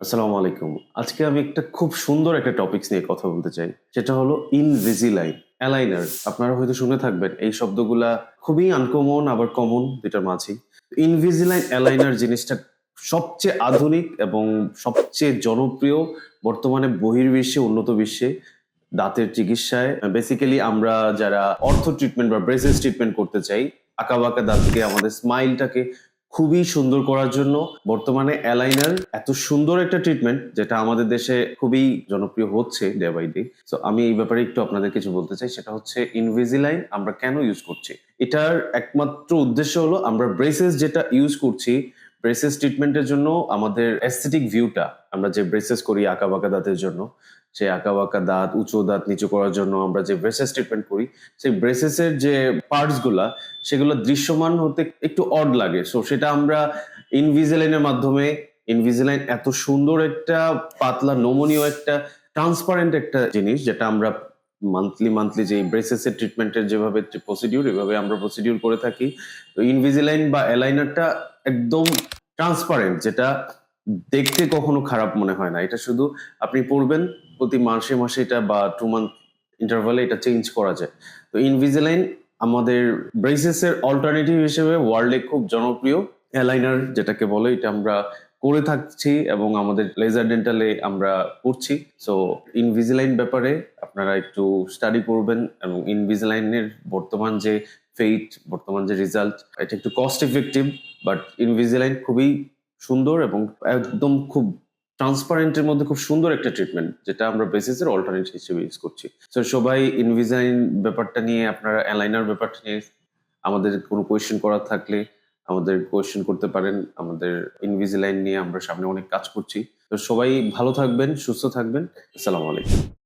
আসসালামু আলাইকুম। আজকে আমি একটা খুব সুন্দর একটা টপিকস নিয়ে কথা বলতে চাই। সেটা হলো ইনভিজিলাইন, অ্যালাইনার। আপনারা হয়তো শুনে থাকবেন এই শব্দগুলা খুবই আনকমন আবার কমন ২ টার মাঝেই। ইনভিজিলাইন, অ্যালাইনার জিনিসটা সবচেয়ে আধুনিক এবং সবচেয়ে জনপ্রিয় বর্তমানে বহির্বিশ্বে, উন্নত বিশ্বে দাঁতের চিকিৎসায় বেসিক্যালি আমরা যারা অর্থো ট্রিটমেন্ট বা ব্রেসেস ট্রিটমেন্ট করতে চাই, আঁকাবাঁকা দাঁতকে আমাদের স্মাইলটাকে খুবই সুন্দর করার জন্য বর্তমানে অ্যালাইনার এত সুন্দর একটা ট্রিটমেন্ট যেটা আমাদের দেশে খুবই জনপ্রিয় হচ্ছে ডে বাই ডে। সো আমি এই ব্যাপারে একটু আপনাদের কিছু বলতে চাই। সেটা হচ্ছে ইনভিজিলাইন আমরা কেন ইউজ করছি? এটার একমাত্র উদ্দেশ্য হলো আমরা ব্রেসেস যেটা ইউজ করছি, ব্রেসেস ট্রিটমেন্টের জন্য আমাদের অ্যাস্থেটিক ভিউটা আমরা যে ব্রেসেস করি আঁকাবাঁকা দাঁতের জন্য, সেই আঁকাবাঁকা দাঁত, উঁচু দাঁত নিচু করার জন্য আমরা যে ব্রেসেস ট্রিটমেন্ট করি, সেই ব্রেসেসের যে পার্টস গুলা সেগুলো দৃশ্যমান হতে একটু অড লাগে। সো সেটা আমরা ইনভিজিলাইনের মাধ্যমে ইনভিজিলাইন এত সুন্দর একটা পাতলা নমনীয় একটা ট্রান্সপারেন্ট একটা জিনিস যেটা আমরা মান্থলি যে ব্রেসেস এর ট্রিটমেন্টের যেভাবে প্রসিডিউর এভাবে আমরা প্রসিডিউর করে থাকি। তো ইনভিজিলাইন বা অ্যালাইনারটা একদম ট্রান্সপারেন্ট যেটা দেখতে কখনো খারাপ মনে হয় না। এটা শুধু আপনি পড়বেন প্রতি মাসে এটা বা 2 মান্থ ইন্টারভালে এটা চেঞ্জ করা যায়। তো ইনভিজিলাইন আমাদের ব্রেসেস এর অল্টারনেটিভ হিসেবে ওয়ার্ল্ডে খুব জনপ্রিয় অ্যালাইনার যেটাকে বলে এটা আমরা করে থাকছি এবং আমাদের লেজার ডেন্টালে আমরা করছি। সো ইনভিজিলাইন ব্যাপারে আপনারা একটু স্টাডি করবেন এবং ইনভিজিলাইনের বর্তমান যে রেজাল্ট এটা একটু কস্ট ইফেক্টিভ বাট ইনভিজিলাইন খুবই সুন্দর এবং একদম খুব ট্রান্সপারেন্টের মধ্যে খুব সুন্দর একটা ট্রিটমেন্ট যেটা আমরা বেসিস এর অল্টারনেট হিসেবে ইউজ করছি। সো সবাই ইনভিজাইন ব্যাপারটা নিয়ে আপনারা অ্যালাইনার ব্যাপারটা নিয়ে আমাদের কোনো কোয়েশ্চেন করার থাকলে আমাদের কোয়েশ্চেন করতে পারেন। আমাদের ইনভিজিলাইন নিয়ে আমরা সামনে অনেক কাজ করছি। তো সবাই ভালো থাকবেন, সুস্থ থাকবেন। আসসালামু আলাইকুম।